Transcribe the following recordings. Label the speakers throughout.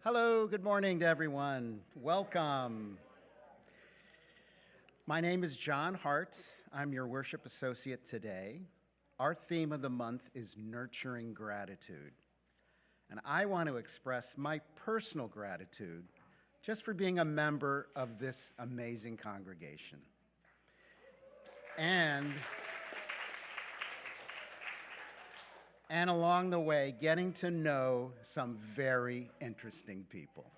Speaker 1: Hello, good morning to everyone. Welcome. My name is John Hart. I'm your worship associate today. Our theme of the month is nurturing gratitude. And I want to express my personal gratitude just for being a member of this amazing congregation. And along the way, getting to know some very interesting people.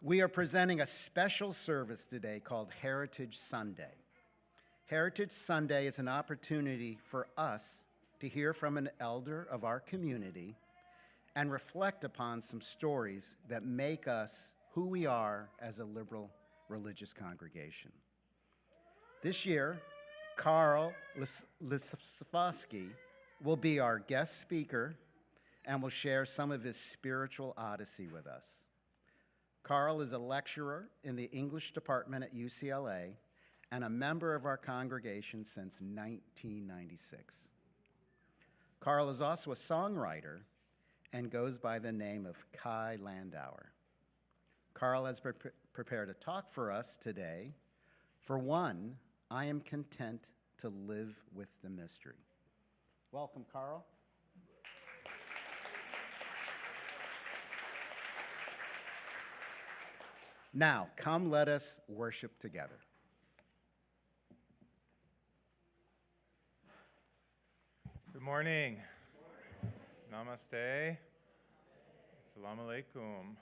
Speaker 1: We are presenting a special service today called Heritage Sunday. Heritage Sunday is an opportunity for us to hear from an elder of our community and reflect upon some stories that make us who we are as a liberal religious congregation. This year, Karl Lisovsky will be our guest speaker and will share some of his spiritual odyssey with us. Karl is a lecturer in the English department at UCLA and a member of our congregation since 1996. Karl is also a songwriter and goes by the name of Kalendae. Karl has prepared a talk for us today. For one, I am content to live with the mystery. Welcome, Karl. Now, come let us worship together.
Speaker 2: Good morning. Namaste. Assalamu alaikum.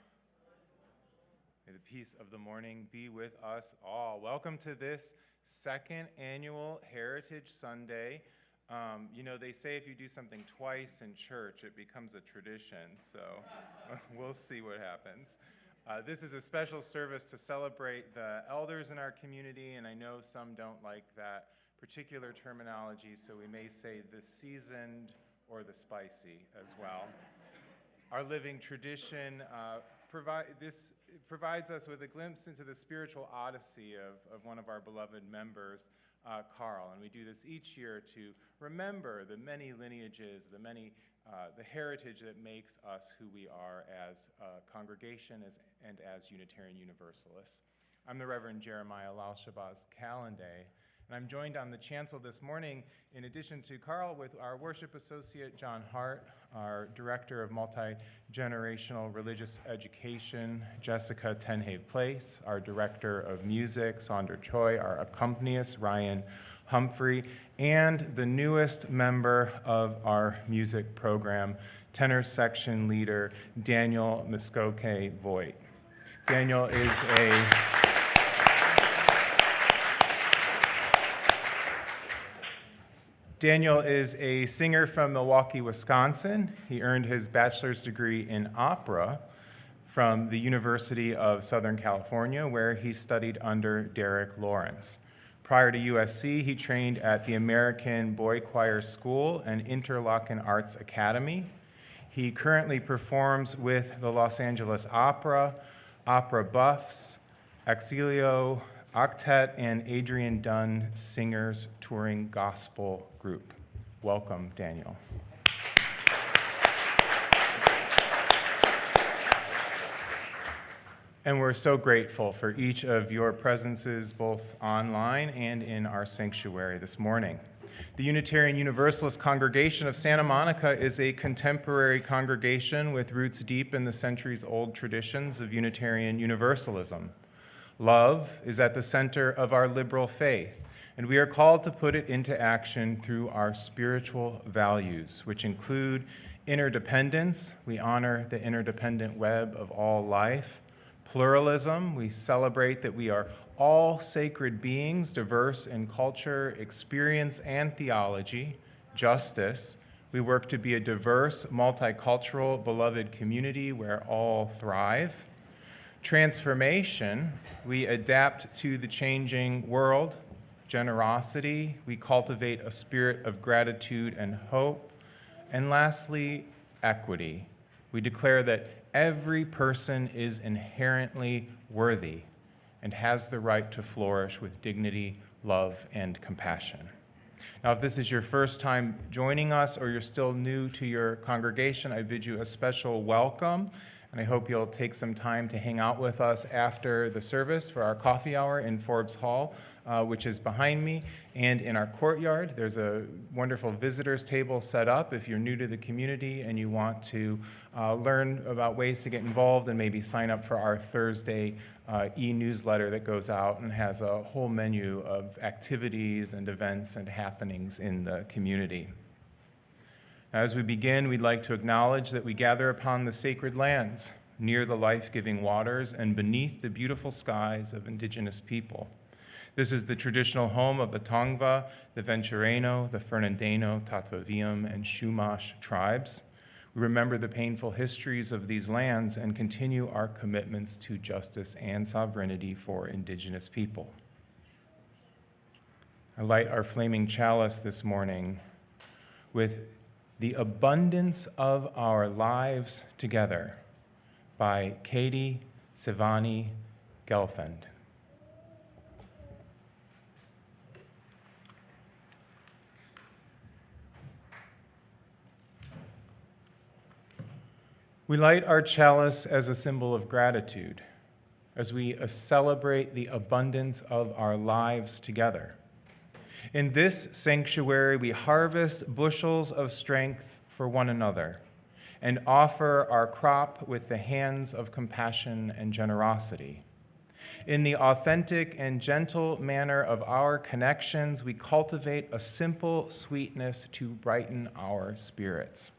Speaker 2: May the peace of the morning be with us all. Welcome to this second annual Heritage Sunday. They say if you do something twice in church, it becomes a tradition, so we'll see what happens. This is a special service to celebrate the elders in our community, and I know some don't like that particular terminology, so we may say the seasoned or the spicy as well. Our living tradition provides us with a glimpse into the spiritual odyssey of one of our beloved members, Karl, and we do this each year to remember the many lineages, the heritage that makes us who we are as a congregation and as Unitarian Universalists. I'm the Reverend Jeremiah Shahbaz Kalendae, and I'm joined on the chancel this morning, in addition to Karl, with our worship associate, John Hart, our director of multi-generational religious education, Jessica Tenhave Place, our director of music, Sandra Choi, our accompanist, Ryan Humphrey, and the newest member of our music program, tenor section leader, Daniel Muskoke Voigt. Daniel is a singer from Milwaukee, Wisconsin. He earned his bachelor's degree in opera from the University of Southern California, where he studied under Derek Lawrence. Prior to USC, he trained at the American Boy Choir School and Interlochen Arts Academy. He currently performs with the Los Angeles Opera, Opera Buffs, Auxilio Octet, and Adrian Dunn Singers Touring Gospel Group. Welcome, Daniel. And we're so grateful for each of your presences, both online and in our sanctuary this morning. The Unitarian Universalist Congregation of Santa Monica is a contemporary congregation with roots deep in the centuries-old traditions of Unitarian Universalism. Love is at the center of our liberal faith, and we are called to put it into action through our spiritual values, which include interdependence. We honor the interdependent web of all life. Pluralism, we celebrate that we are all sacred beings, diverse in culture, experience, and theology. Justice, we work to be a diverse, multicultural, beloved community where all thrive. Transformation, we adapt to the changing world. Generosity, we cultivate a spirit of gratitude and hope. And lastly, equity. We declare that every person is inherently worthy and has the right to flourish with dignity, love, and compassion. Now, if this is your first time joining us or you're still new to your congregation, I bid you a special welcome, and I hope you'll take some time to hang out with us after the service for our coffee hour in Forbes Hall, which is behind me, and in our courtyard. There's a wonderful visitors table set up if you're new to the community and you want to learn about ways to get involved and maybe sign up for our Thursday e-newsletter that goes out and has a whole menu of activities and events and happenings in the community. Now, as we begin, we'd like to acknowledge that we gather upon the sacred lands, near the life-giving waters and beneath the beautiful skies of indigenous people. This is the traditional home of the Tongva, the Ventureno, the Fernandino, Tatvaviam, and Chumash tribes. We remember the painful histories of these lands and continue our commitments to justice and sovereignty for indigenous people. I light our flaming chalice this morning with "The Abundance of Our Lives Together" by Katie Sivani Gelfand. We light our chalice as a symbol of gratitude, as we celebrate the abundance of our lives together. In this sanctuary, we harvest bushels of strength for one another and offer our crop with the hands of compassion and generosity. In the authentic and gentle manner of our connections, we cultivate a simple sweetness to brighten our spirits.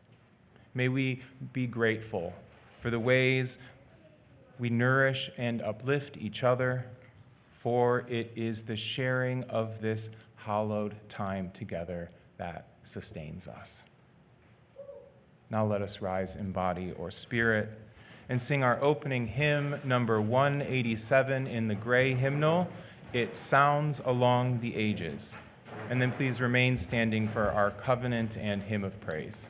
Speaker 2: May we be grateful for the ways we nourish and uplift each other, for it is the sharing of this hallowed time together that sustains us. Now let us rise in body or spirit and sing our opening hymn, number 187 in the gray hymnal, "It Sounds Along the Ages." And then please remain standing for our covenant and hymn of praise.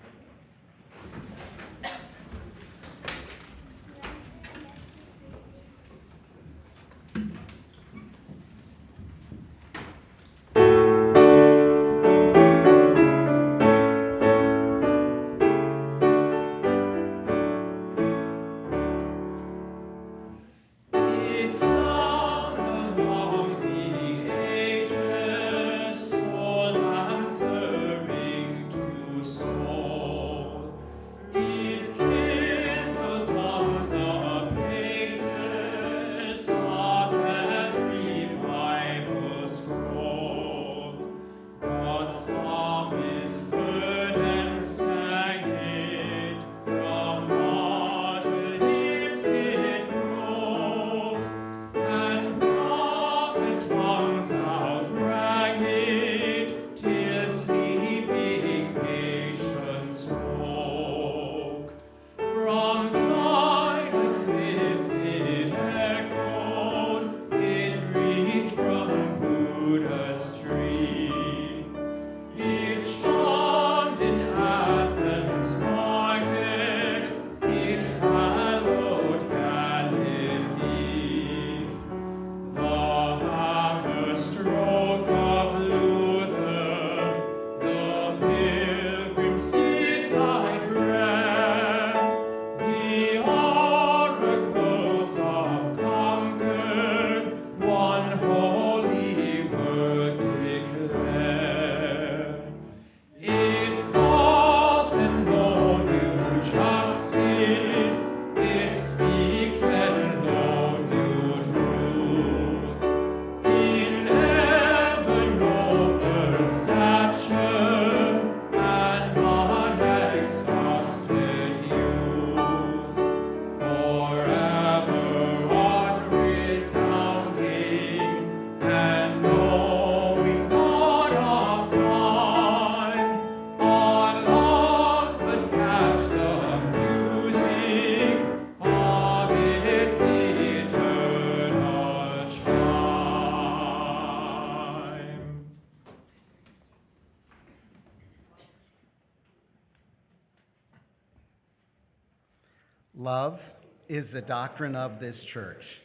Speaker 1: Love is the doctrine of this church.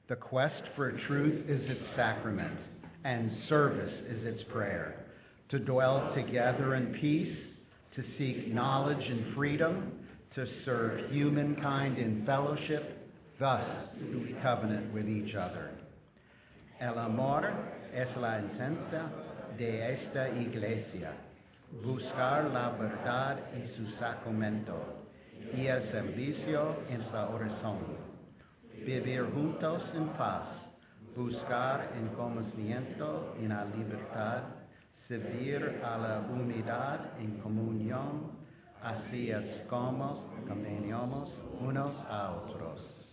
Speaker 1: The quest for truth is its sacrament, and service is its prayer. to dwell together in peace, to seek knowledge and freedom, to serve humankind in fellowship. Thus do we covenant with each other. El amor es la esencia de esta iglesia. Buscar la verdad y su sacramento, y el servicio en su oración. Vivir juntos en paz, buscar en conocimiento y la libertad, servir a la unidad en comunión, así es como convenimos unos a otros.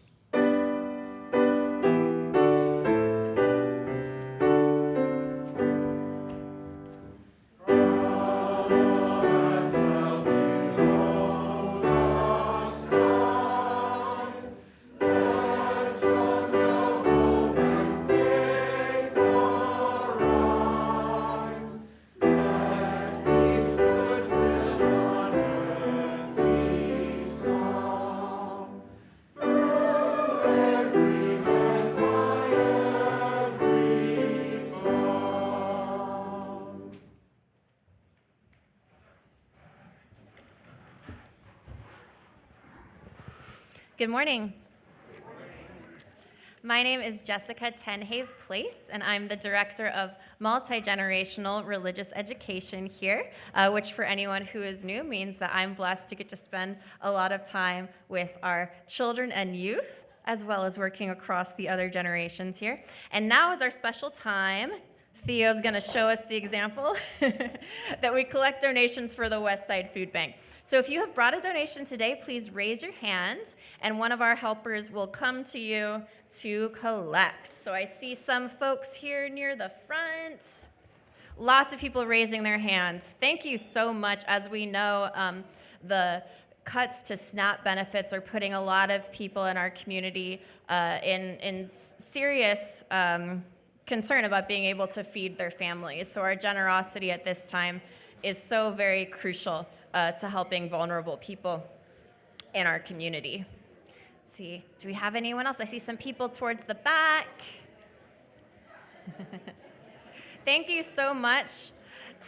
Speaker 3: Good morning. My name is Jessica Tenhave Place, and I'm the Director of Multi-Generational Religious Education here, which for anyone who is new means that I'm blessed to get to spend a lot of time with our children and youth, as well as working across the other generations here. And now is our special time. Theo's going to show us the example that we collect donations for the Westside Food Bank. So if you have brought a donation today, please raise your hand, and one of our helpers will come to you to collect. So I see some folks here near the front. Lots of people raising their hands. Thank you so much. As we know, the cuts to SNAP benefits are putting a lot of people in our community in serious concern about being able to feed their families. So our generosity at this time is so very crucial to helping vulnerable people in our community. Let's see, do we have anyone else? I see some people towards the back. Thank you so much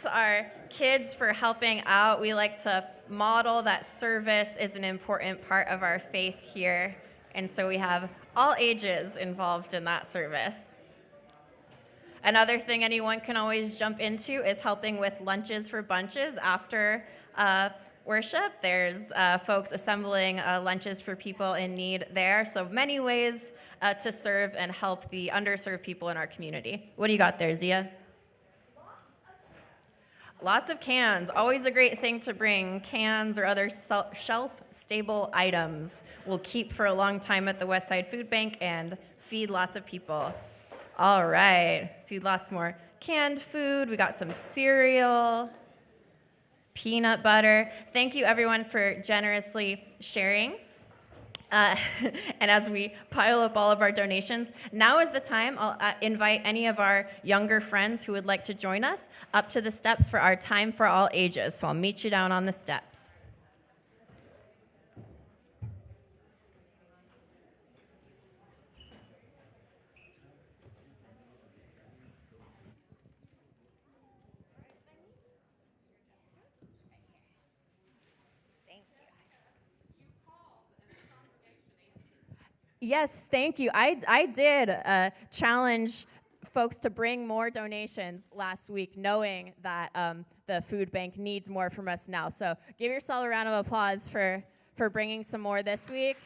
Speaker 3: to our kids for helping out. We like to model that service is an important part of our faith here. And so we have all ages involved in that service. Another thing anyone can always jump into is helping with lunches for bunches after worship. There's folks assembling lunches for people in need there. So many ways to serve and help the underserved people in our community. What do you got there, Zia? Lots of cans. Always a great thing to bring. Cans or other shelf-stable items will keep for a long time at the Westside Food Bank and feed lots of people. All right, see lots more canned food. We got some cereal, peanut butter. Thank you everyone for generously sharing. And as we pile up all of our donations, now is the time. I'll invite any of our younger friends who would like to join us up to the steps for our time for all ages. So I'll meet you down on the steps. Yes, thank you. I did challenge folks to bring more donations last week, knowing that the food bank needs more from us now. So give yourself a round of applause for bringing some more this week.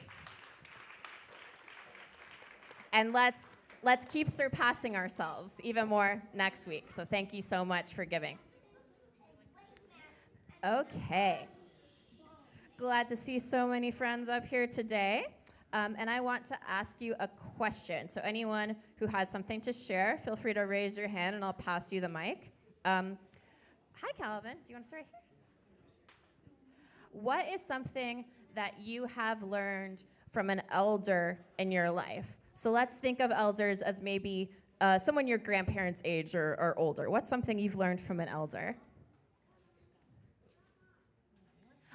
Speaker 3: And let's keep surpassing ourselves even more next week. So thank you so much for giving. Okay. Glad to see so many friends up here today. And I want to ask you a question. So anyone who has something to share, feel free to raise your hand and I'll pass you the mic. Hi, Calvin. Do you want to start here? What is something that you have learned from an elder in your life? So let's think of elders as maybe someone your grandparents' age or older. What's something you've learned from an elder?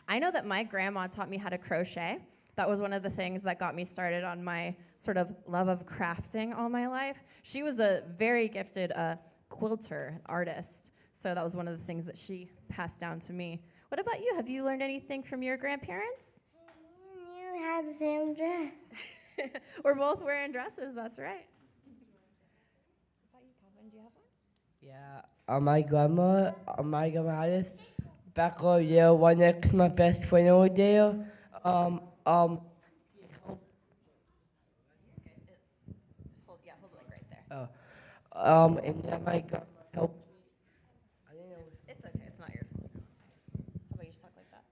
Speaker 3: I know that my grandma taught me how to crochet. That was one of the things that got me started on my sort of love of crafting all my life. She was a very gifted quilter, an artist. So that was one of the things that she passed down to me. What about you? Have you learned anything from your grandparents?
Speaker 4: You have the same dress.
Speaker 3: We're both wearing dresses, that's right. What about you, Calvin? Do you have one?
Speaker 5: Yeah, my grandma Alice, back over there, one next to my best friend over there.
Speaker 3: Just hold it like right there.
Speaker 5: And then my grandma helped. I don't know.
Speaker 3: It's okay, it's not your fault. How about you just talk like that?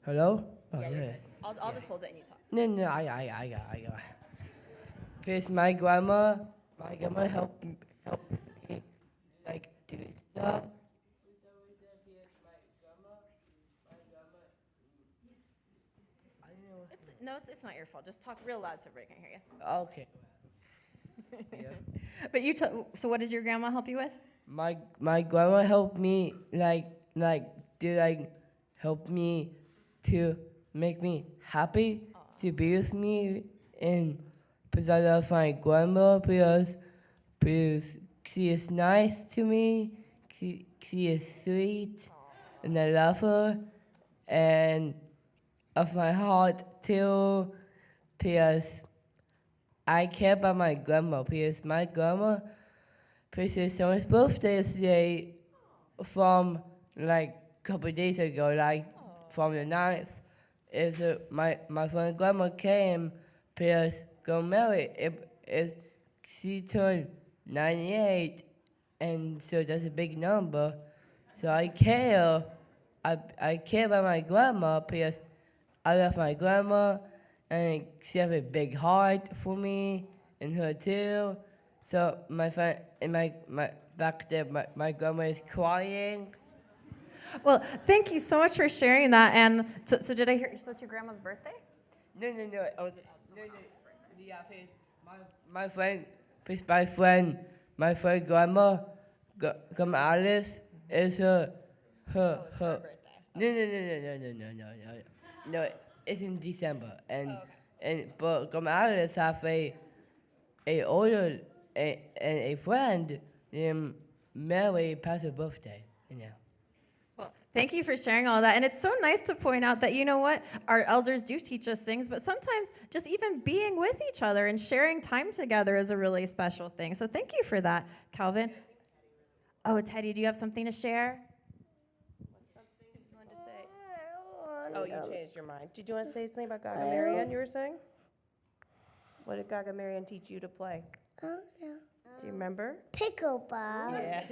Speaker 5: Hello? Oh,
Speaker 3: Yeah, you're
Speaker 5: yes.
Speaker 3: good. I'll just hold it and you talk.
Speaker 5: No, I got. Because my grandma helped me, like, do stuff.
Speaker 3: It's not your fault. Just talk real loud so everybody can hear you.
Speaker 5: Okay. Yeah.
Speaker 3: But so what does your grandma help you with?
Speaker 5: My grandma helped me help me to make me happy to be with me, and because I love my grandma because she is nice to me, she is sweet, and I love her, and of my heart too, because I care about my grandma, because my grandma, because someone's birthday yesterday from like a couple of days ago, like from the 9th, is my friend grandma came because got married. She turned 98, and so that's a big number. So I care. I care about my grandma because I love my grandma, and she has a big heart for me and her too. So my friend and my back there, my grandma is crying.
Speaker 3: Well, thank you so much for sharing that. And so did I hear? So it's your grandma's birthday?
Speaker 5: No.
Speaker 3: Oh, is it?
Speaker 5: Yeah, please. My friend grandma, Grandma Alice is her.
Speaker 3: It's her birthday.
Speaker 5: No, it's in December, but Grandma Alice have a friend named Mary passed her birthday. Yeah.
Speaker 3: Well, thank you for sharing all that. And it's so nice to point out that, you know what, our elders do teach us things, but sometimes just even being with each other and sharing time together is a really special thing. So thank you for that, Calvin. Oh, Teddy, do you have something to share?
Speaker 6: What's something you wanted to say? Oh, you changed your mind. Did you want to say something about Gaga Marianne you were saying? What did Gaga Marianne teach you to play?
Speaker 4: Oh, no.
Speaker 6: Do you remember?
Speaker 4: Pickleball.
Speaker 6: Yeah.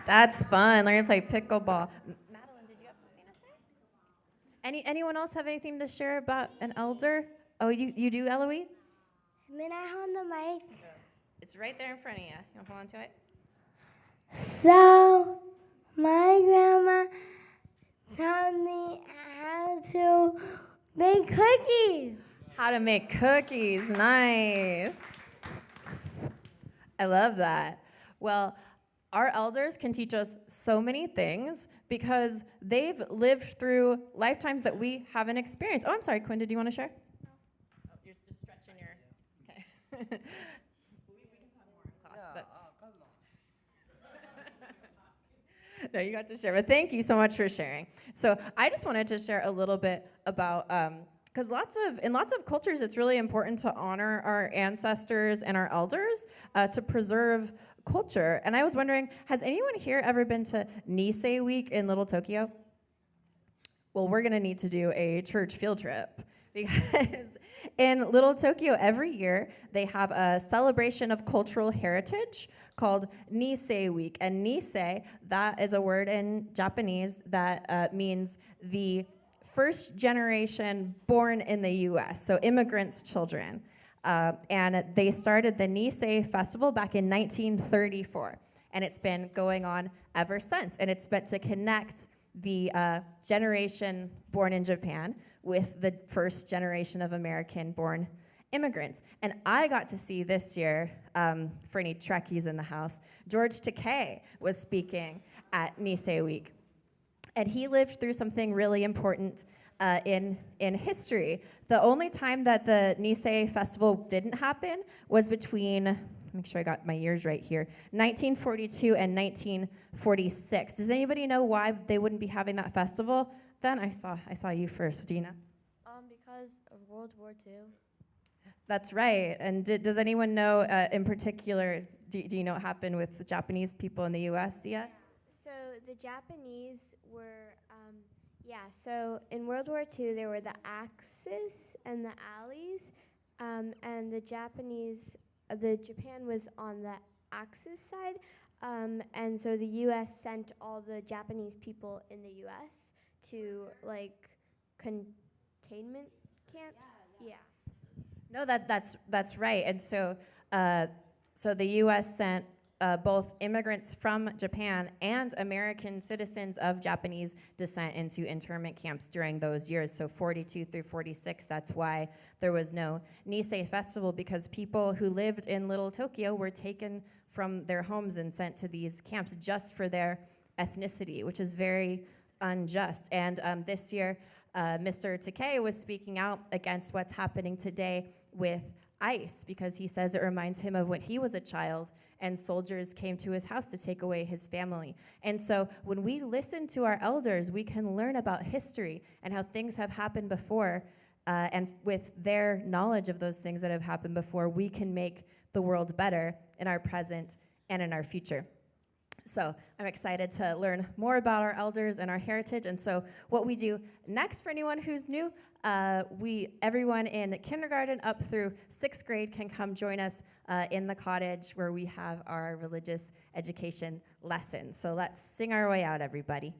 Speaker 3: That's fun. Learn to play pickleball. Madeline, did you have something to say? Anyone else have anything to share about an elder? Oh, you do, Eloise?
Speaker 4: May I hold the mic?
Speaker 3: It's right there in front of you. You want to hold on to it?
Speaker 4: So, my grandma taught me how to make cookies.
Speaker 3: How to make cookies. Nice. I love that. Well, our elders can teach us so many things because they've lived through lifetimes that we haven't experienced. Oh, I'm sorry, Quinn, did you want to share? Oh, you're just stretching your, okay. we can talk more in class, but. No, you got to share, but thank you so much for sharing. So I just wanted to share a little bit about, because in lots of cultures, it's really important to honor our ancestors and our elders to preserve culture. And I was wondering, has anyone here ever been to Nisei Week in Little Tokyo? Well, we're gonna need to do a church field trip because in Little Tokyo every year they have a celebration of cultural heritage called Nisei Week. And Nisei, that is a word in Japanese that means the first generation born in the US, so immigrants' children. And they started the Nisei Festival back in 1934. And it's been going on ever since. And it's meant to connect the generation born in Japan with the first generation of American-born immigrants. And I got to see this year, for any Trekkies in the house, George Takei was speaking at Nisei Week. And he lived through something really important in history. The only time that the Nisei Festival didn't happen was between make sure I got my years right here, 1942 and 1946. Does anybody know why they wouldn't be having that festival then? I saw you first, Dina.
Speaker 4: Because of World War II.
Speaker 3: That's right. And does anyone know in particular, do you know what happened with the Japanese people in the U.S. yet?
Speaker 4: So the Japanese were, so in World War II, there were the Axis and the Allies, and the Japan was on the Axis side, and so the U.S. sent all the Japanese people in the U.S. to, like, containment camps. Yeah.
Speaker 3: No, that's right. And so the U.S. sent both immigrants from Japan and American citizens of Japanese descent into internment camps during those years. So 42 through 46, that's why there was no Nisei festival, because people who lived in Little Tokyo were taken from their homes and sent to these camps just for their ethnicity, which is very unjust. And this year, Mr. Takei was speaking out against what's happening today with ICE, because he says it reminds him of when he was a child and soldiers came to his house to take away his family. And so when we listen to our elders, we can learn about history and how things have happened before. And with their knowledge of those things that have happened before, we can make the world better in our present and in our future. So I'm excited to learn more about our elders and our heritage. And so what we do next, for anyone who's new, everyone in kindergarten up through 6th grade can come join us in the cottage where we have our religious education lessons. So let's sing our way out, everybody.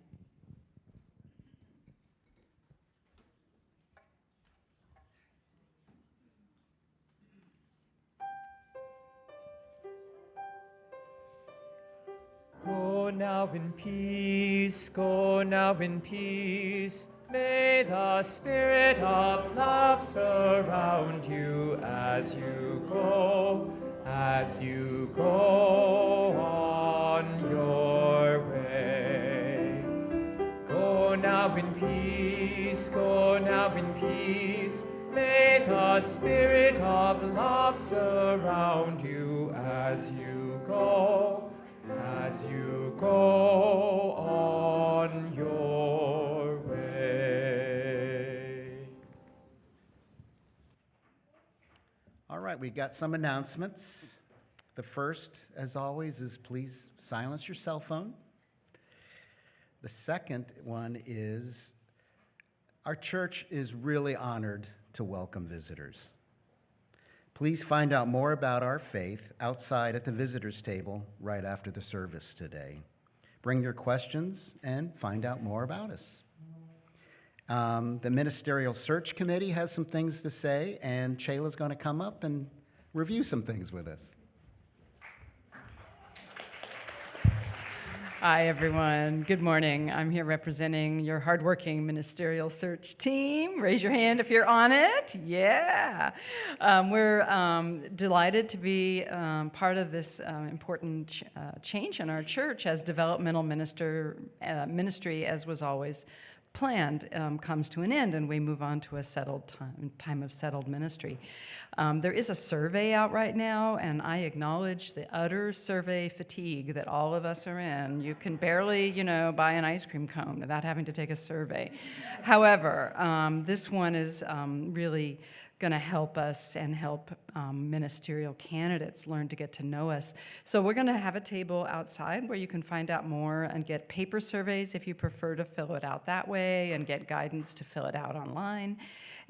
Speaker 7: Go now in peace, go now in peace. May the spirit of love surround you as you go on your way. Go now in peace, go now in peace. May the spirit of love surround you as you go on your way.
Speaker 1: All right, we got some announcements. The first, as always, is please silence your cell phone. The second one is our church is really honored to welcome visitors. Please find out more about our faith outside at the visitors table right after the service today. Bring your questions and find out more about us. The Ministerial Search Committee has some things to say, and Shayla's going to come up and review some things with us.
Speaker 8: Hi, everyone. Good morning. I'm here representing your hardworking ministerial search team. Raise your hand if you're on it. Yeah. We're delighted to be part of this important change in our church as developmental ministry, as was always planned, comes to an end, and we move on to a settled time of settled ministry. There is a survey out right now, and I acknowledge the utter survey fatigue that all of us are in. You can barely, buy an ice cream cone without having to take a survey. However, this one is really going to help us and help ministerial candidates learn to get to know us. So we're going to have a table outside where you can find out more and get paper surveys if you prefer to fill it out that way, and get guidance to fill it out online.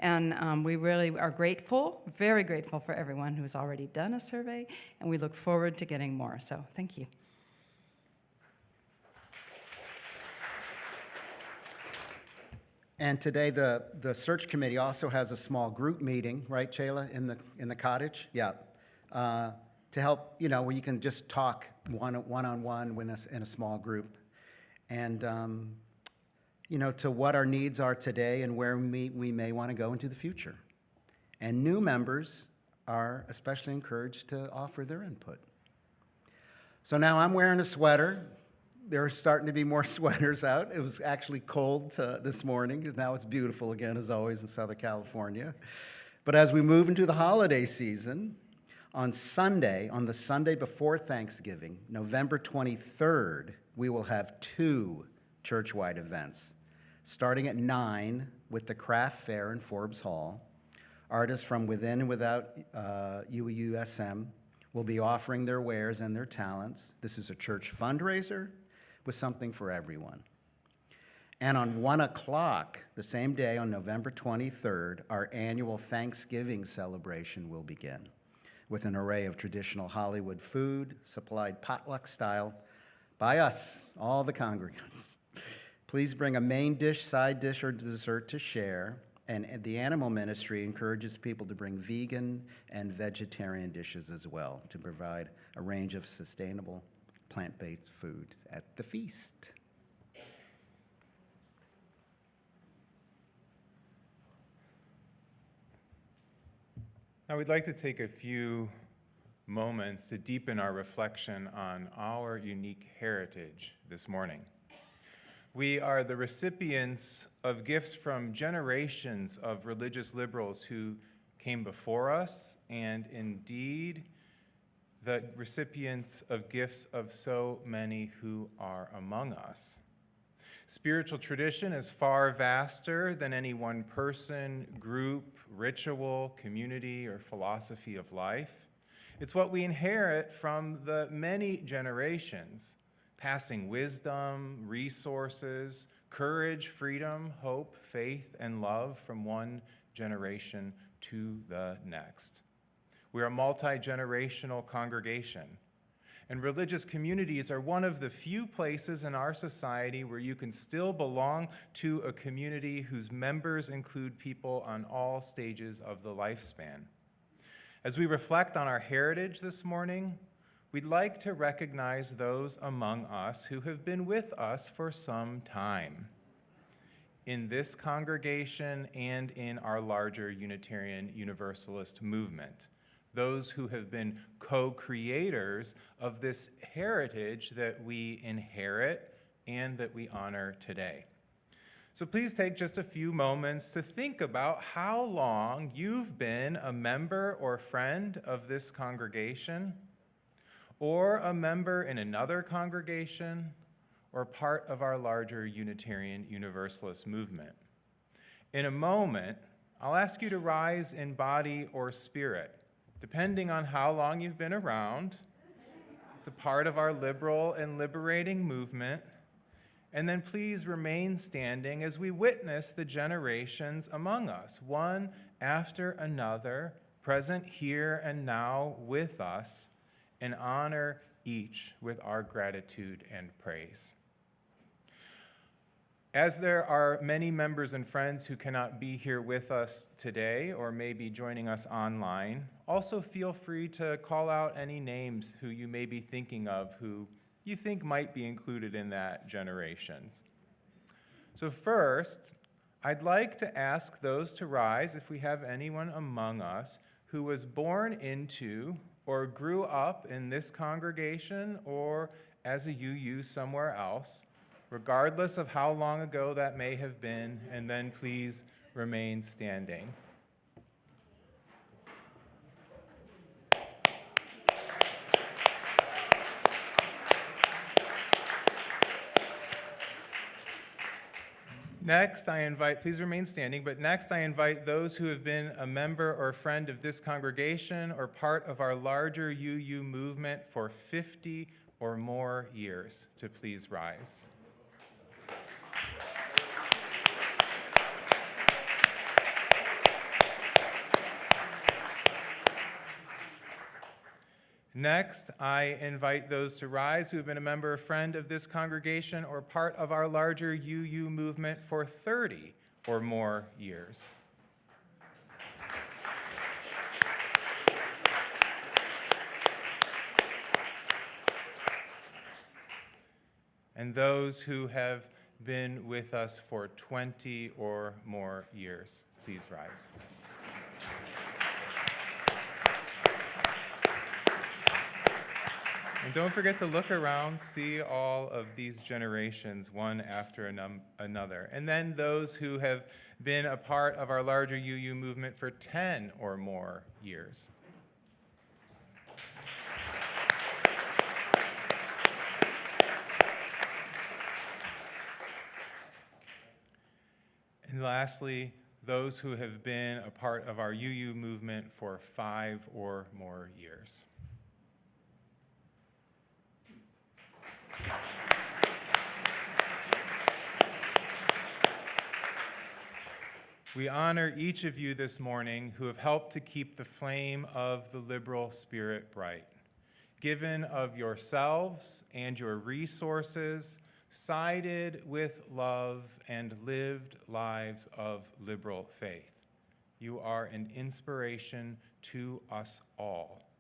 Speaker 8: And we really are grateful, very grateful for everyone who's already done a survey, and we look forward to getting more. So thank you.
Speaker 1: And today, the search committee also has a small group meeting, right, Shayla, in the cottage? Yeah. To help, where you can just talk one-on-one in a small group. And, to what our needs are today and where we may want to go into the future. And new members are especially encouraged to offer their input. So now I'm wearing a sweater. There are starting to be more sweaters out. It was actually cold this morning. Now it's beautiful again, as always, in Southern California. But as we move into the holiday season, On Sunday, on the Sunday before Thanksgiving, November 23rd, we will have 2 church-wide events. Starting at 9 with the craft fair in Forbes Hall, artists from within and without UUSM will be offering their wares and their talents. This is a church fundraiser with something for everyone. And on 1 o'clock, the same day on November 23rd, our annual Thanksgiving celebration will begin with an array of traditional Hollywood food supplied potluck style by us, all the congregants. Please bring a main dish, side dish, or dessert to share. And the animal ministry encourages people to bring vegan and vegetarian dishes as well to provide a range of sustainable plant-based foods at the feast.
Speaker 2: Now, we'd like to take a few moments to deepen our reflection on our unique heritage this morning. We are the recipients of gifts from generations of religious liberals who came before us, and indeed, the recipients of gifts of so many who are among us. Spiritual tradition is far vaster than any one person, group, ritual, community, or philosophy of life. It's what we inherit from the many generations, passing wisdom, resources, courage, freedom, hope, faith, and love from one generation to the next. We're a multi-generational congregation. And religious communities are one of the few places in our society where you can still belong to a community whose members include people on all stages of the lifespan. As we reflect on our heritage this morning, we'd like to recognize those among us who have been with us for some time in this congregation and in our larger Unitarian Universalist movement. Those who have been co-creators of this heritage that we inherit and that we honor today. So please take just a few moments to think about how long you've been a member or friend of this congregation, or a member in another congregation, or part of our larger Unitarian Universalist movement. In a moment, I'll ask you to rise in body or spirit, depending on how long you've been around. It's a part of our liberal and liberating movement. And then please remain standing as we witness the generations among us, one after another, present here and now with us, and honor each with our gratitude and praise. As there are many members and friends who cannot be here with us today or may be joining us online, also feel free to call out any names who you may be thinking of who you think might be included in that generation. So first, I'd like to ask those to rise, if we have anyone among us who was born into or grew up in this congregation or as a UU somewhere else, regardless of how long ago that may have been, and then please remain standing. Next, I invite, please remain standing, but next I invite those who have been a member or friend of this congregation or part of our larger UU movement for 50 or more years to please rise. Next, I invite those to rise who have been a member or friend of this congregation or part of our larger UU movement for 30 or more years. And those who have been with us for 20 or more years, please rise. And don't forget to look around, see all of these generations, one after another. And then those who have been a part of our larger UU movement for 10 or more years. And lastly, those who have been a part of our UU movement for 5 or more years. We honor each of you this morning who have helped to keep the flame of the liberal spirit bright. Given of yourselves and your resources, sided with love, and lived lives of liberal faith. You are an inspiration to us all.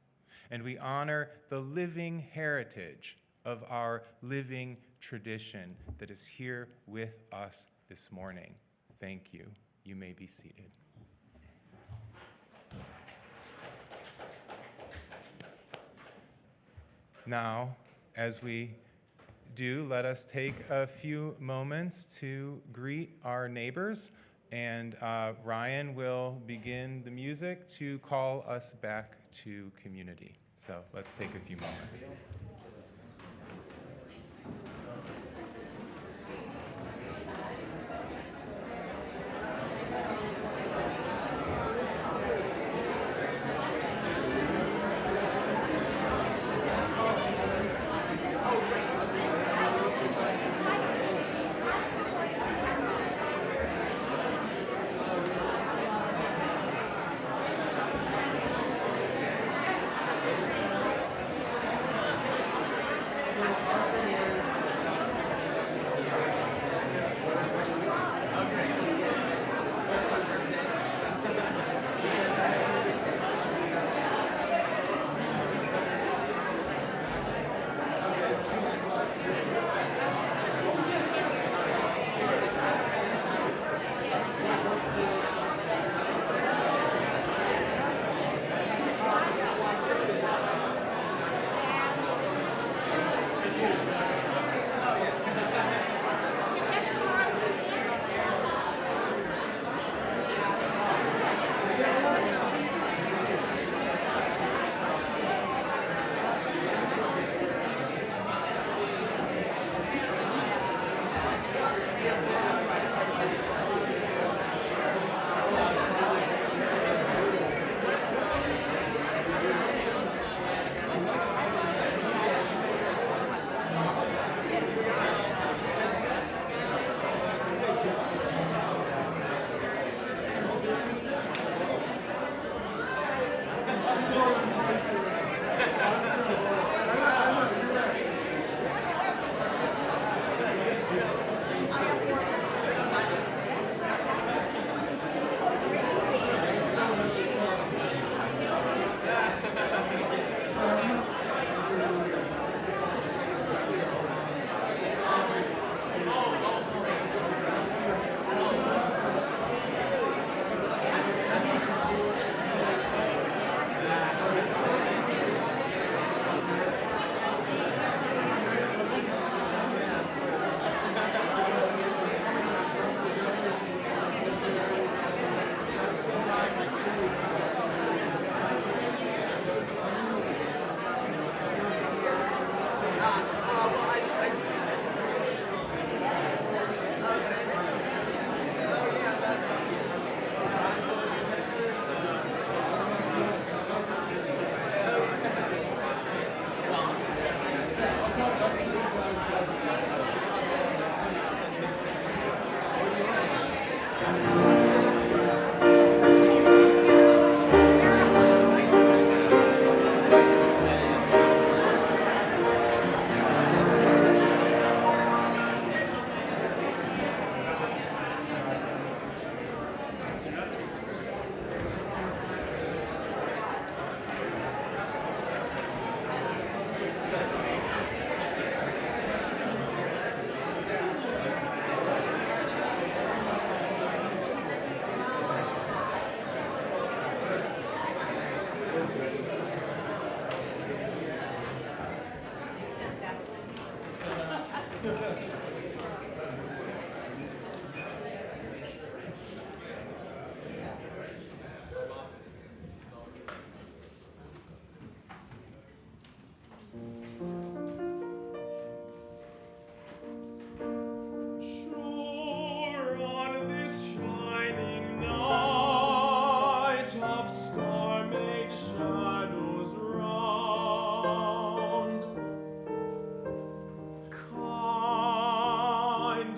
Speaker 2: And we honor the living heritage of our living tradition that is here with us this morning. Thank you. You may be seated. Now, as we do, let us take a few moments to greet our neighbors, and Ryan will begin the music to call us back to community. So let's take a few moments.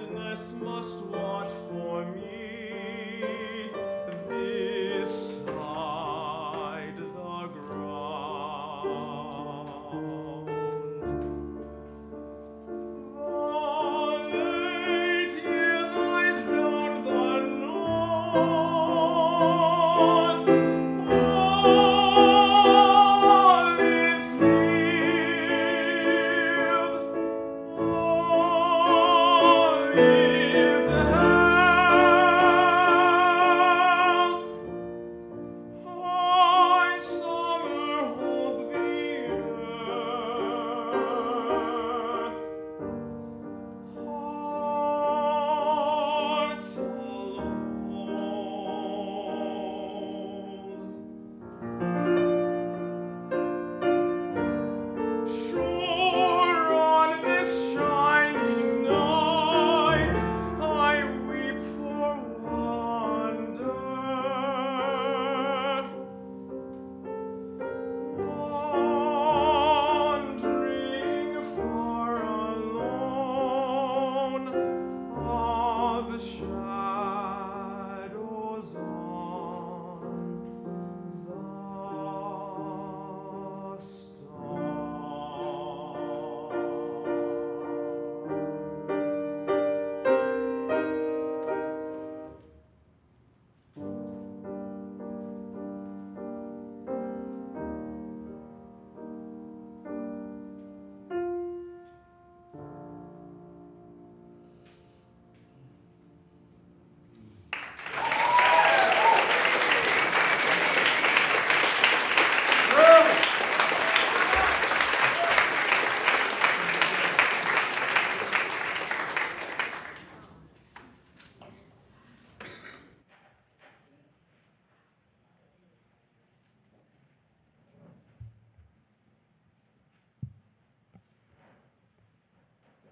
Speaker 9: kindness must watch for me this side the ground. The late year lies down the north, all is healed, all is health. High summer holds the earth, hearts all whole. Sure on this shining night I weep for wonder, wandering far alone of shadows on the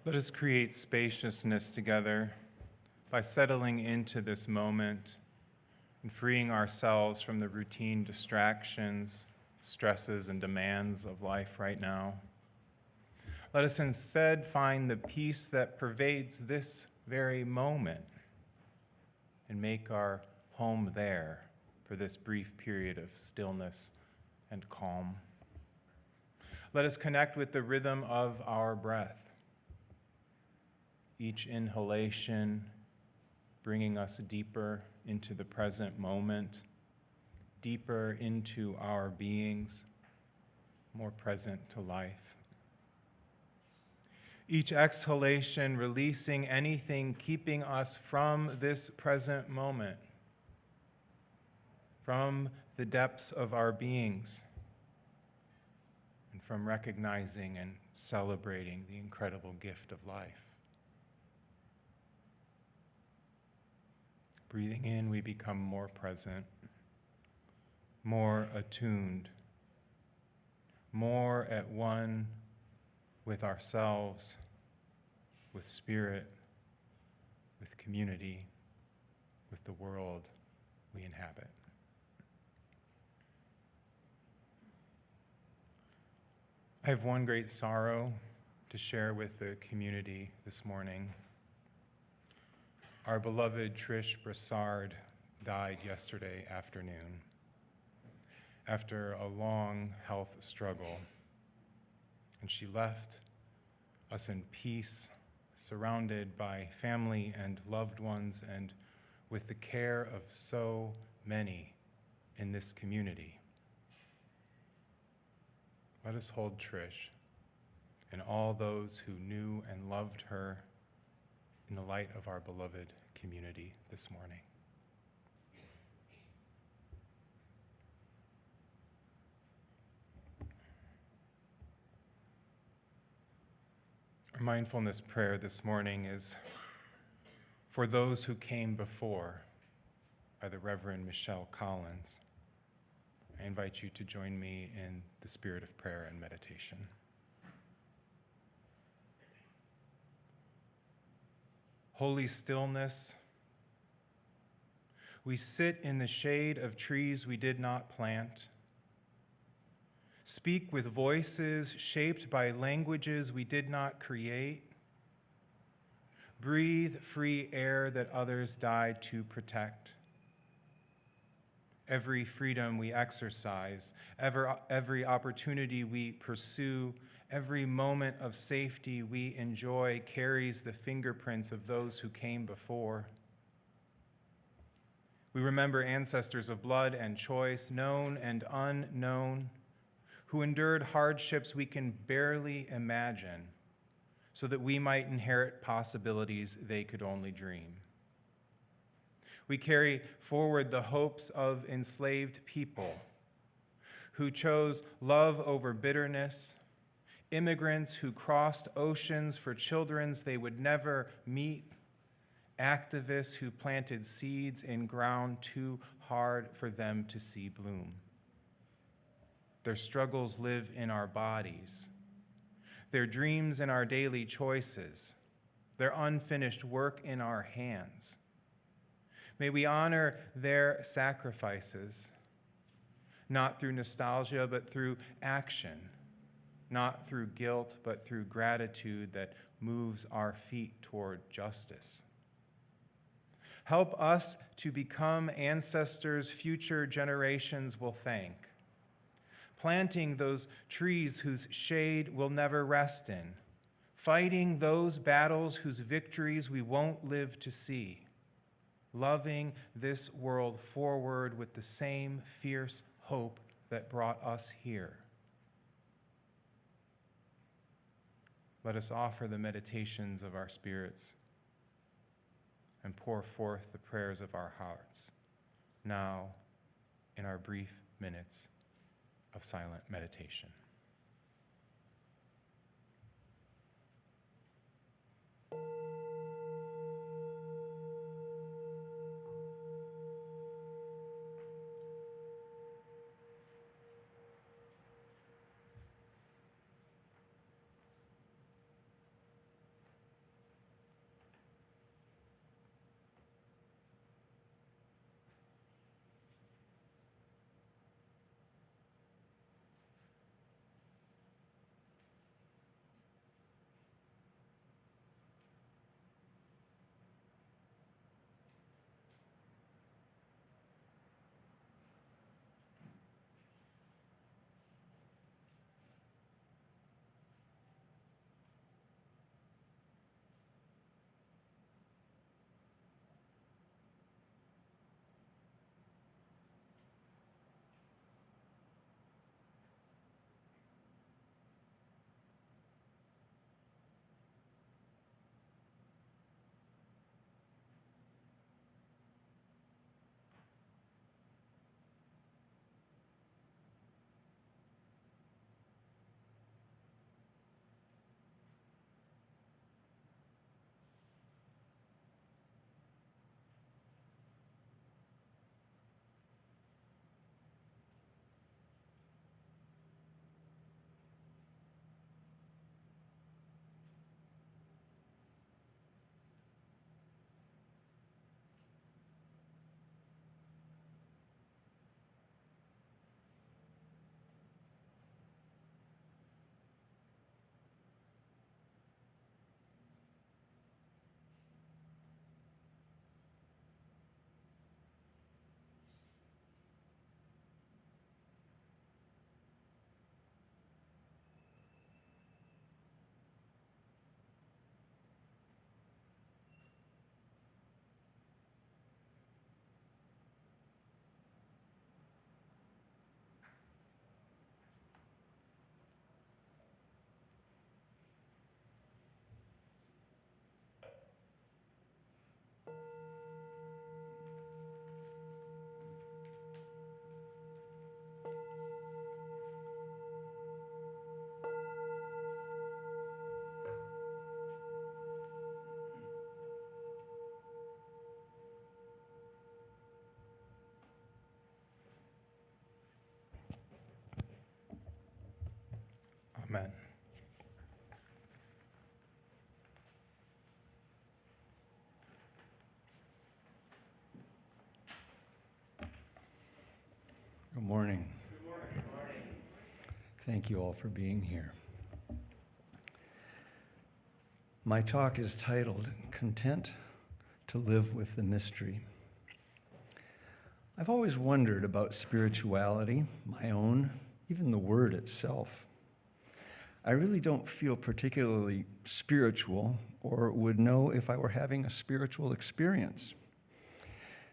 Speaker 2: Let us create spaciousness together by settling into this moment and freeing ourselves from the routine distractions, stresses, and demands of life right now. Let us instead find the peace that pervades this very moment and make our home there for this brief period of stillness and calm. Let us connect with the rhythm of our breath. Each inhalation bringing us deeper into the present moment, deeper into our beings, more present to life. Each exhalation releasing anything keeping us from this present moment, from the depths of our beings, and from recognizing and celebrating the incredible gift of life. Breathing in, we become more present, more attuned, more at one with ourselves, with spirit, with community, with the world we inhabit. I have one great sorrow to share with the community this morning. Our beloved Trish Brassard died yesterday afternoon after a long health struggle, and she left us in peace, surrounded by family and loved ones, and with the care of so many in this community. Let us hold Trish and all those who knew and loved her in the light of our beloved community this morning. Our mindfulness prayer this morning is for those who came before, by the Reverend Michelle Collins. I invite you to join me in the spirit of prayer and meditation. Holy stillness, we sit in the shade of trees we did not plant, speak with voices shaped by languages we did not create, breathe free air that others died to protect. Every freedom we exercise, every opportunity we pursue, every moment of safety we enjoy carries the fingerprints of those who came before. We remember ancestors of blood and choice, known and unknown, who endured hardships we can barely imagine so that we might inherit possibilities they could only dream. We carry forward the hopes of enslaved people who chose love over bitterness, immigrants who crossed oceans for children they would never meet, activists who planted seeds in ground too hard for them to see bloom. Their struggles live in our bodies, their dreams in our daily choices, their unfinished work in our hands. May we honor their sacrifices, not through nostalgia, but through action, not through guilt, but through gratitude that moves our feet toward justice. Help us to become ancestors future generations will thank, planting those trees whose shade we'll never rest in, fighting those battles whose victories we won't live to see, loving this world forward with the same fierce hope that brought us here. Let us offer the meditations of our spirits and pour forth the prayers of our hearts now in our brief minutes of silent meditation. Amen.
Speaker 10: Good morning. Thank you all for being here. My talk is titled content to live with the mystery. I've always wondered about spirituality, my own, even the word itself. I really don't feel particularly spiritual or would know if I were having a spiritual experience.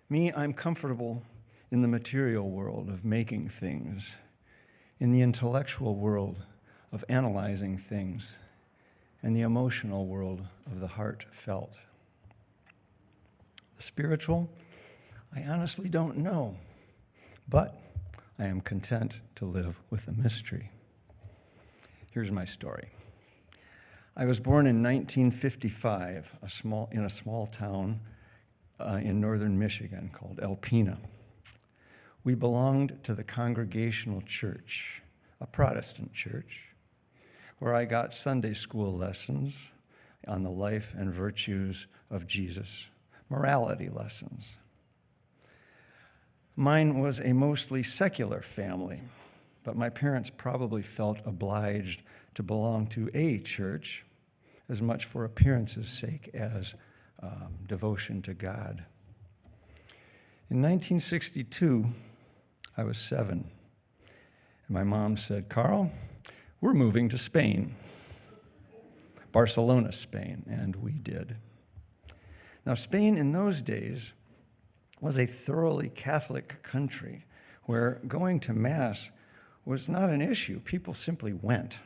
Speaker 10: Me, I'm comfortable in the material world of making things, in the intellectual world of analyzing things, and the emotional world of the heartfelt. The spiritual, I honestly don't know, but I am content to live with the mystery. Here's my story. I was born in 1955 in a small town in northern Michigan called Alpena. We belonged to the Congregational Church, a Protestant church, where I got Sunday school lessons on the life and virtues of Jesus, morality lessons. Mine was a mostly secular family, but my parents probably felt obliged to belong to a church as much for appearance's sake as devotion to God. In 1962, I was 7, and my mom said, "Karl, we're moving to Spain, Barcelona, Spain," and we did. Now, Spain in those days was a thoroughly Catholic country where going to Mass was not an issue. People simply went.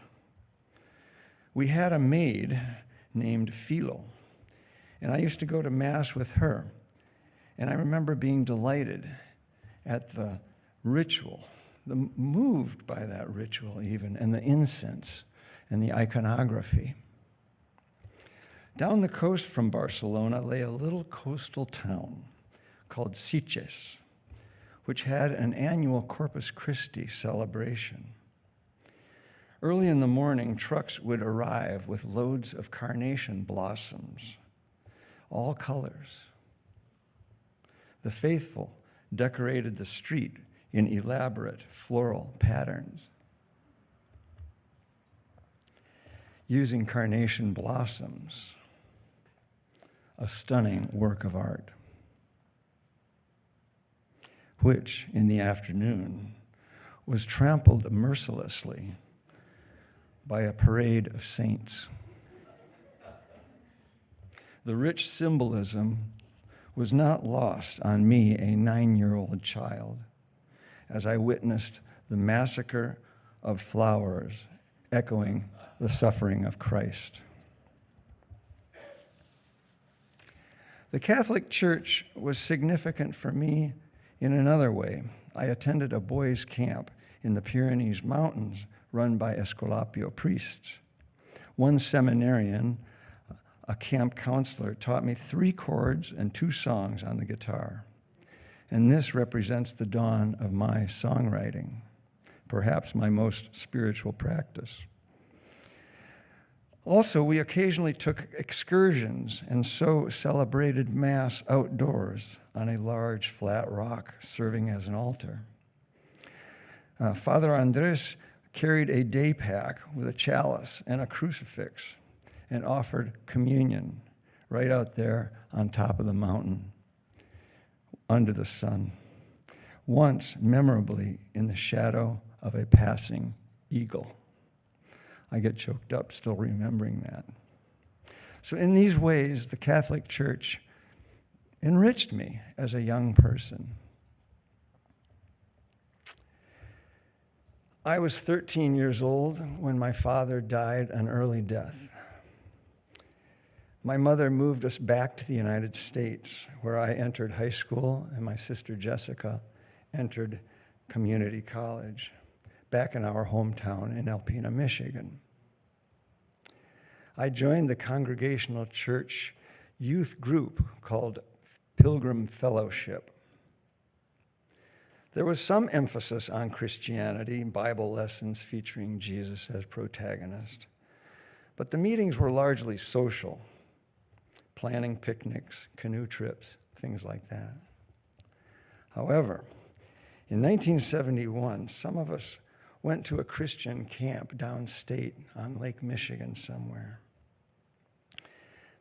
Speaker 10: We had a maid named Philo, and I used to go to Mass with her. And I remember being delighted at the ritual, moved by that ritual even, and the incense and the iconography. Down the coast from Barcelona lay a little coastal town called Sitges, which had an annual Corpus Christi celebration. Early in the morning, trucks would arrive with loads of carnation blossoms, all colors. The faithful decorated the street in elaborate floral patterns. Using carnation blossoms, a stunning work of art, which in the afternoon was trampled mercilessly by a parade of saints. The rich symbolism was not lost on me, a 9-year-old child, as I witnessed the massacre of flowers echoing the suffering of Christ. The Catholic Church was significant for me in another way. I attended a boys' camp in the Pyrenees Mountains run by Escolapio priests. One seminarian, a camp counselor, taught me 3 chords and 2 songs on the guitar. And this represents the dawn of my songwriting, perhaps my most spiritual practice. Also, we occasionally took excursions and so celebrated Mass outdoors on a large flat rock serving as an altar. Father Andres carried a day pack with a chalice and a crucifix and offered communion right out there on top of the mountain under the sun, once memorably in the shadow of a passing eagle. I get choked up still remembering that. So in these ways, the Catholic Church enriched me as a young person. I was 13 years old when my father died an early death. My mother moved us back to the United States, where I entered high school and my sister Jessica entered community college, back in our hometown in Alpena, Michigan. I joined the Congregational Church youth group called Pilgrim Fellowship. There was some emphasis on Christianity, Bible lessons featuring Jesus as protagonist, but the meetings were largely social, planning picnics, canoe trips, things like that. However, in 1971, some of us went to a Christian camp downstate on Lake Michigan somewhere.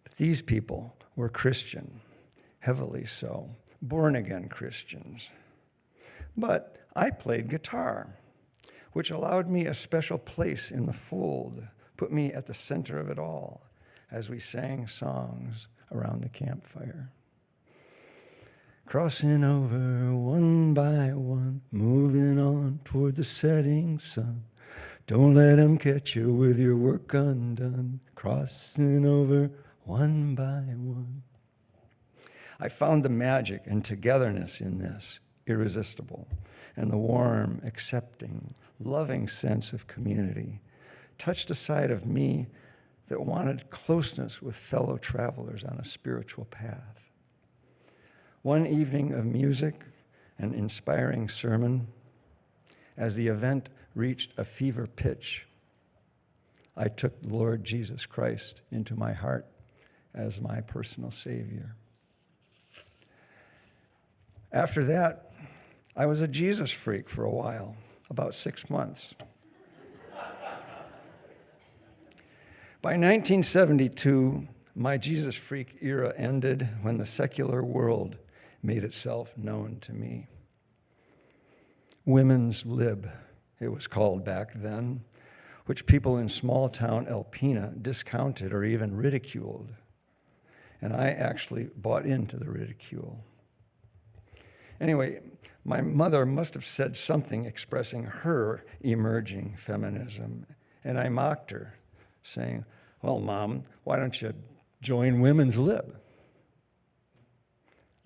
Speaker 10: But these people were Christian, heavily so, born-again Christians. But I played guitar, which allowed me a special place in the fold, put me at the center of it all as we sang songs around the campfire. Crossing over one by one, moving on toward the setting sun. Don't let 'em catch you with your work undone. Crossing over one by one. I found the magic and togetherness in this irresistible, and the warm, accepting, loving sense of community touched a side of me that wanted closeness with fellow travelers on a spiritual path. One evening of music and inspiring sermon, as the event reached a fever pitch, I took the Lord Jesus Christ into my heart as my personal Savior. After that, I was a Jesus freak for a while, about 6 months. By 1972, my Jesus freak era ended when the secular world made itself known to me. Women's lib, it was called back then, which people in small-town Alpena discounted or even ridiculed. And I actually bought into the ridicule. Anyway, my mother must have said something expressing her emerging feminism, and I mocked her, saying, "Well, Mom, why don't you join Women's Lib?"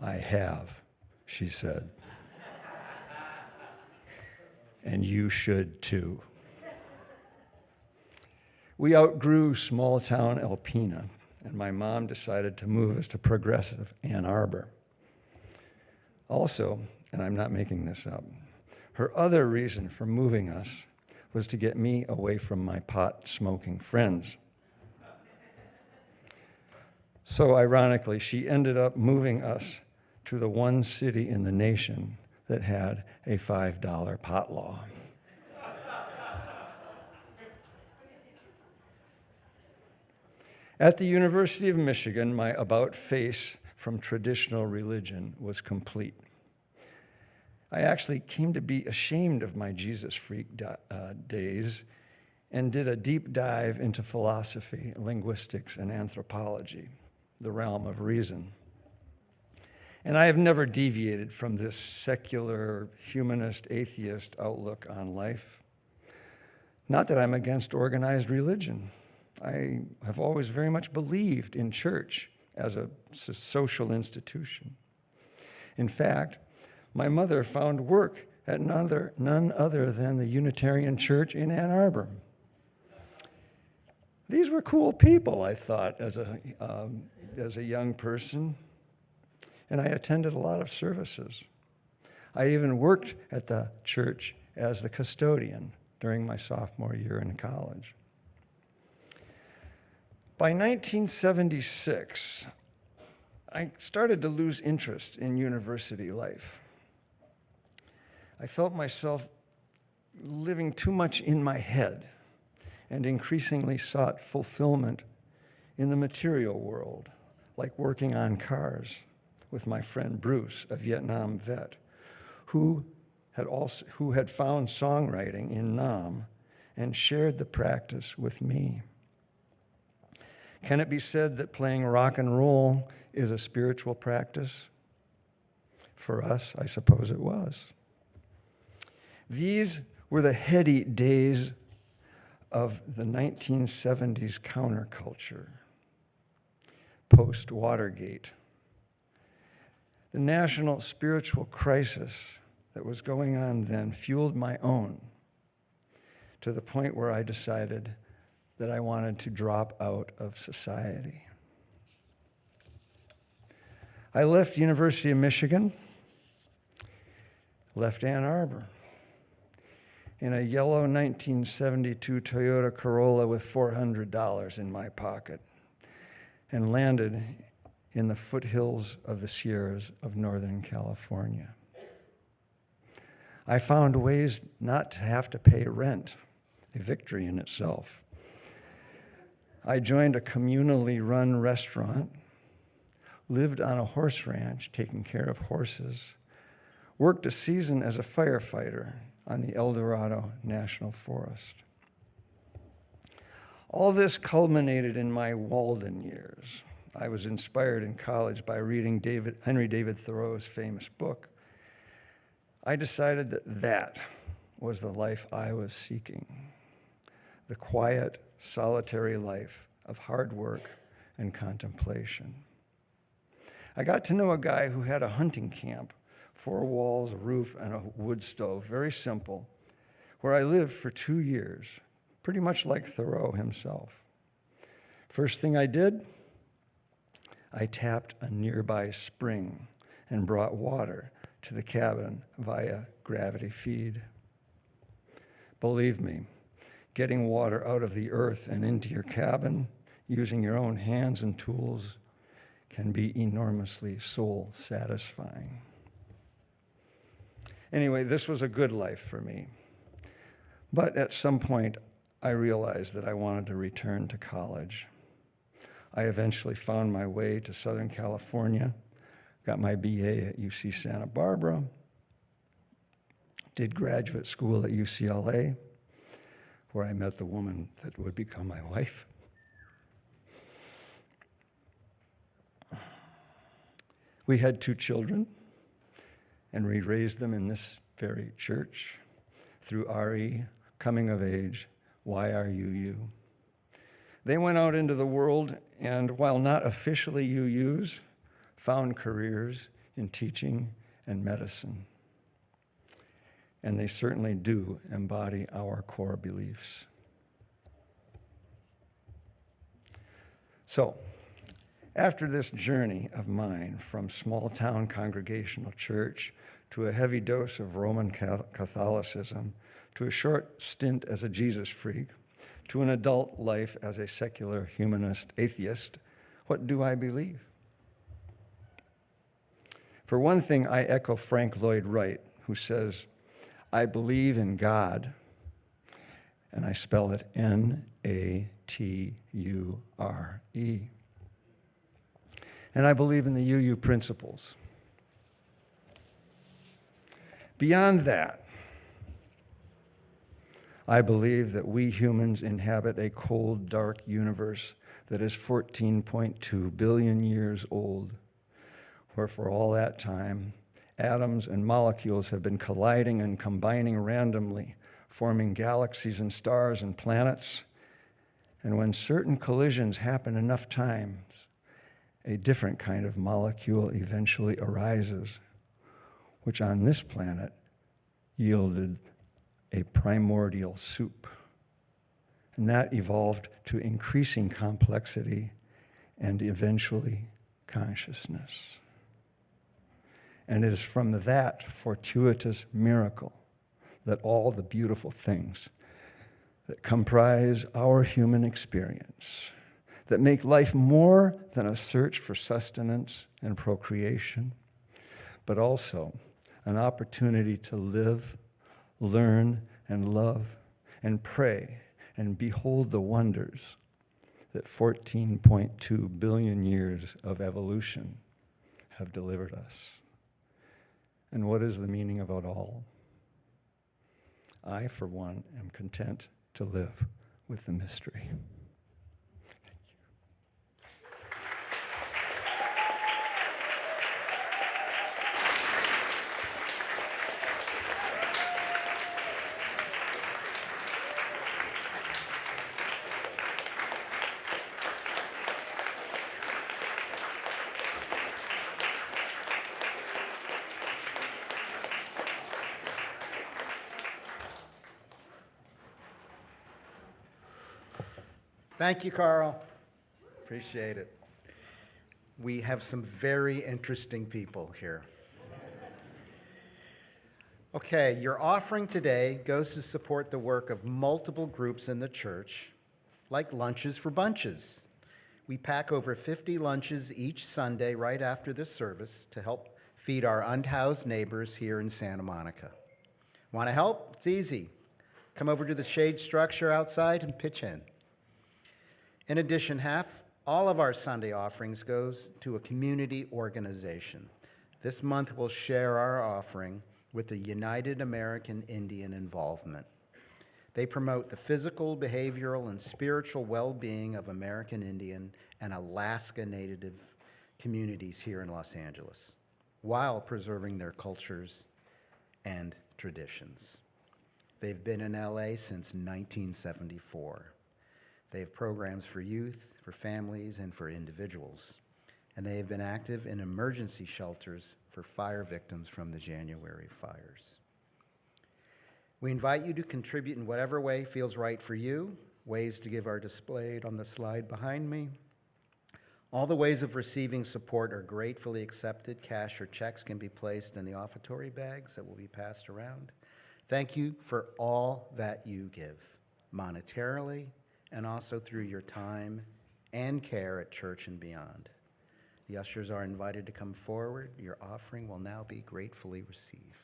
Speaker 10: "I have," she said. "And you should too." We outgrew small-town Alpena, and my mom decided to move us to progressive Ann Arbor. Also, and I'm not making this up, her other reason for moving us was to get me away from my pot-smoking friends. So ironically, she ended up moving us to the one city in the nation that had a $5 pot law. At the University of Michigan, my about-face from traditional religion was complete. I actually came to be ashamed of my Jesus freak days and did a deep dive into philosophy, linguistics, and anthropology, the realm of reason. And I have never deviated from this secular, humanist, atheist outlook on life. Not that I'm against organized religion. I have always very much believed in church as a social institution. In fact, my mother found work at none other than the Unitarian Church in Ann Arbor. These were cool people, I thought, as a young person, and I attended a lot of services. I even worked at the church as the custodian during my sophomore year in college. By 1976, I started to lose interest in university life. I felt myself living too much in my head and increasingly sought fulfillment in the material world, like working on cars with my friend Bruce, a Vietnam vet, who had found songwriting in Nam and shared the practice with me. Can it be said that playing rock and roll is a spiritual practice? For us, I suppose it was. These were the heady days of the 1970s counterculture, post-Watergate. The national spiritual crisis that was going on then fueled my own, to the point where I decided that I wanted to drop out of society. I left University of Michigan, left Ann Arbor in a yellow 1972 Toyota Corolla with $400 in my pocket, and landed in the foothills of the Sierras of Northern California. I found ways not to have to pay rent, a victory in itself. I joined a communally run restaurant, lived on a horse ranch taking care of horses, worked a season as a firefighter on the El Dorado National Forest. All this culminated in my Walden years. I was inspired in college by reading Henry David Thoreau's famous book. I decided that that was the life I was seeking, the quiet, solitary life of hard work and contemplation. I got to know a guy who had a hunting camp, 4 walls, a roof, and a wood stove, very simple, where I lived for 2 years, pretty much like Thoreau himself. First thing I did, I tapped a nearby spring and brought water to the cabin via gravity feed. Believe me, getting water out of the earth and into your cabin using your own hands and tools can be enormously soul satisfying. Anyway, this was a good life for me. But at some point, I realized that I wanted to return to college. I eventually found my way to Southern California, got my BA at UC Santa Barbara, did graduate school at UCLA, where I met the woman that would become my wife. We had 2 children, and we raised them in this very church through RE, coming of age, YRUU. They went out into the world, and while not officially UUs, found careers in teaching and medicine. And they certainly do embody our core beliefs. So, after this journey of mine from small-town congregational church to a heavy dose of Roman Catholicism, to a short stint as a Jesus freak, to an adult life as a secular humanist atheist, what do I believe? For one thing, I echo Frank Lloyd Wright, who says, I believe in God, and I spell it Nature. And I believe in the UU principles. Beyond that, I believe that we humans inhabit a cold, dark universe that is 14.2 billion years old, where for all that time, atoms and molecules have been colliding and combining randomly, forming galaxies and stars and planets. And when certain collisions happen enough times, a different kind of molecule eventually arises, which on this planet yielded a primordial soup. And that evolved to increasing complexity and eventually consciousness. And it is from that fortuitous miracle that all the beautiful things that comprise our human experience, that make life more than a search for sustenance and procreation, but also an opportunity to live, learn, and love, and pray, and behold the wonders that 14.2 billion years of evolution have delivered us. And what is the meaning of it all? I, for one, am content to live with the mystery.
Speaker 1: Thank you, Karl. Appreciate it. We have some very interesting people here. Okay, your offering today goes to support the work of multiple groups in the church, like Lunches for Bunches. We pack over 50 lunches each Sunday right after this service to help feed our unhoused neighbors here in Santa Monica. Want to help? It's easy. Come over to the shade structure outside and pitch in. In addition, all of our Sunday offerings goes to a community organization. This month we'll share our offering with the United American Indian Involvement. They promote the physical, behavioral, and spiritual well-being of American Indian and Alaska Native communities here in Los Angeles, while preserving their cultures and traditions. They've been in LA since 1974. They have programs for youth, for families, and for individuals. And they have been active in emergency shelters for fire victims from the January fires. We invite you to contribute in whatever way feels right for you. Ways to give are displayed on the slide behind me. All the ways of receiving support are gratefully accepted. Cash or checks can be placed in the offertory bags that will be passed around. Thank you for all that you give, monetarily and also through your time and care at church and beyond. The ushers are invited to come forward. Your offering will now be gratefully received.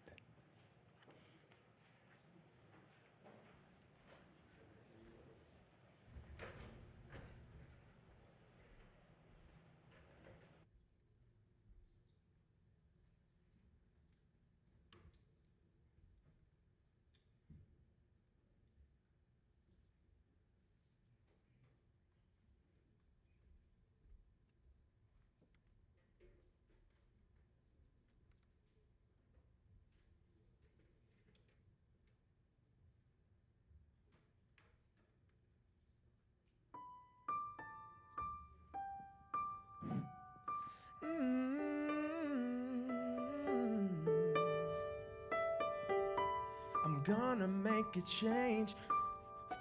Speaker 9: I'm gonna make a change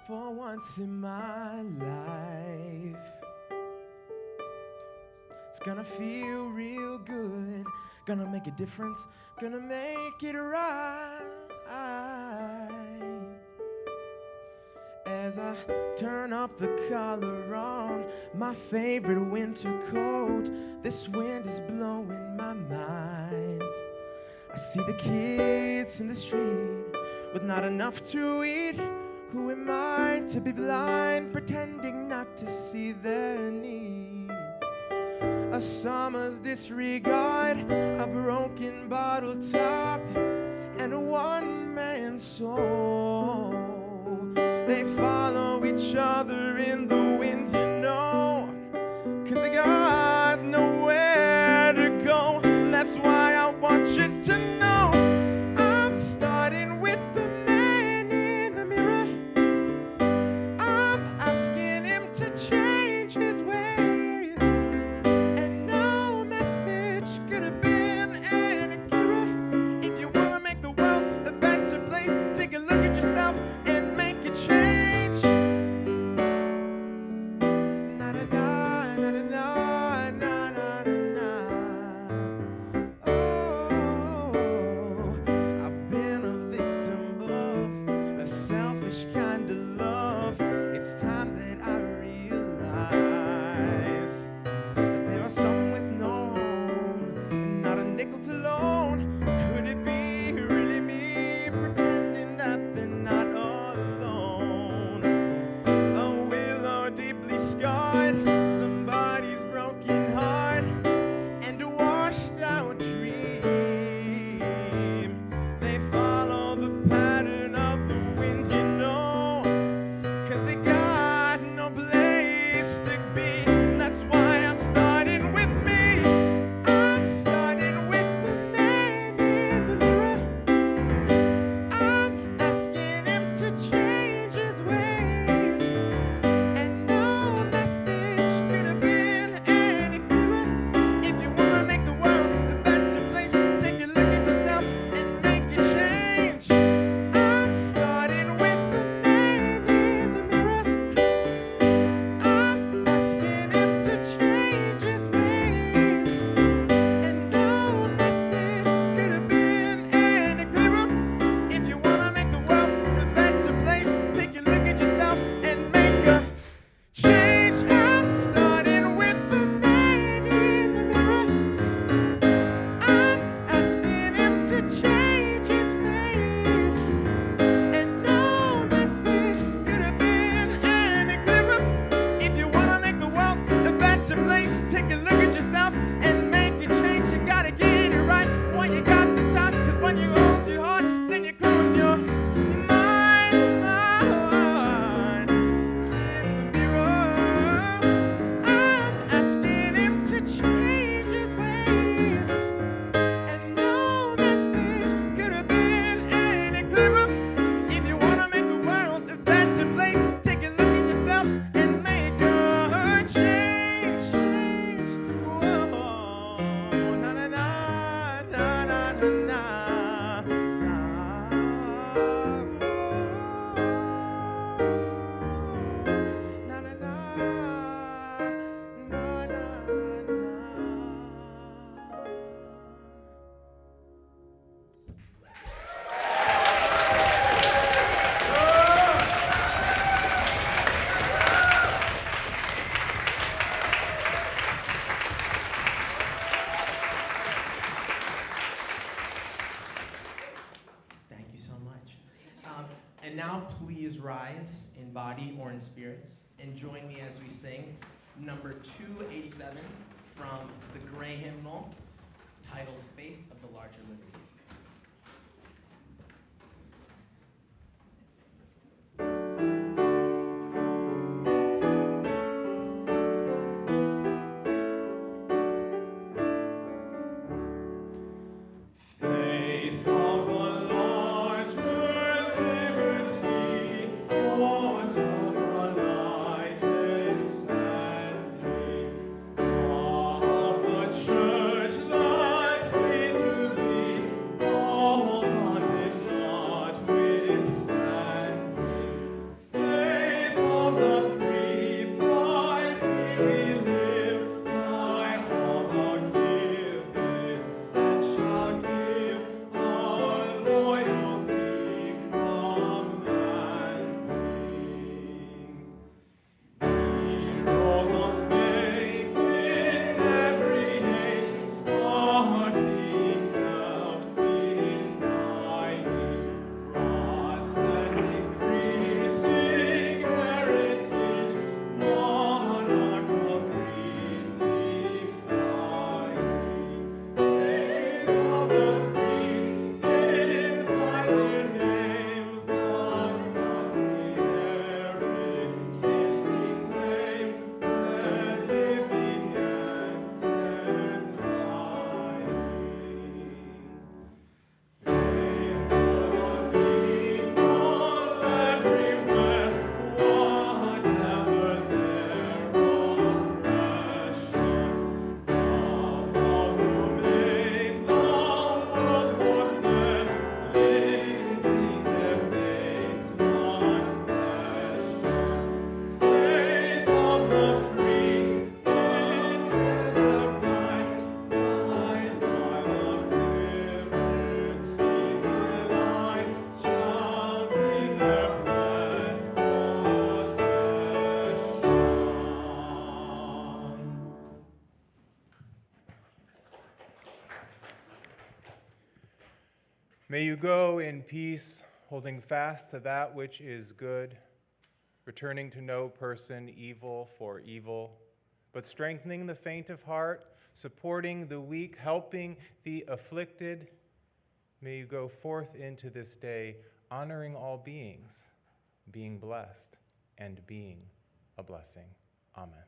Speaker 9: for once in my life. It's gonna feel real good, gonna make a difference, gonna make it right. As I turn up the collar on my favorite winter coat, this wind is blowing my mind. I see the kids in the street with not enough to eat. Who am I to be blind, pretending not to see their needs? A summer's disregard, a broken bottle top, and a one-man soul. They follow each other in the wind, you know, 'cause they got nowhere to go. And that's why I want you to know I'm starting with the man in the mirror. I'm asking him to change his ways, and no message could have been any clearer. If you want to make the world a better place, take a look at yourself and make a change. Na na na na na na na na na. Oh. now please rise in body or in spirit and join me as we sing number 287 from the Gray Hymnal titled Faith of the Larger Liberty.
Speaker 2: May you go in peace, holding fast to that which is good, returning to no person evil for evil, but strengthening the faint of heart, supporting the weak, helping the afflicted. May you go forth into this day, honoring all beings, being blessed, and being a blessing. Amen.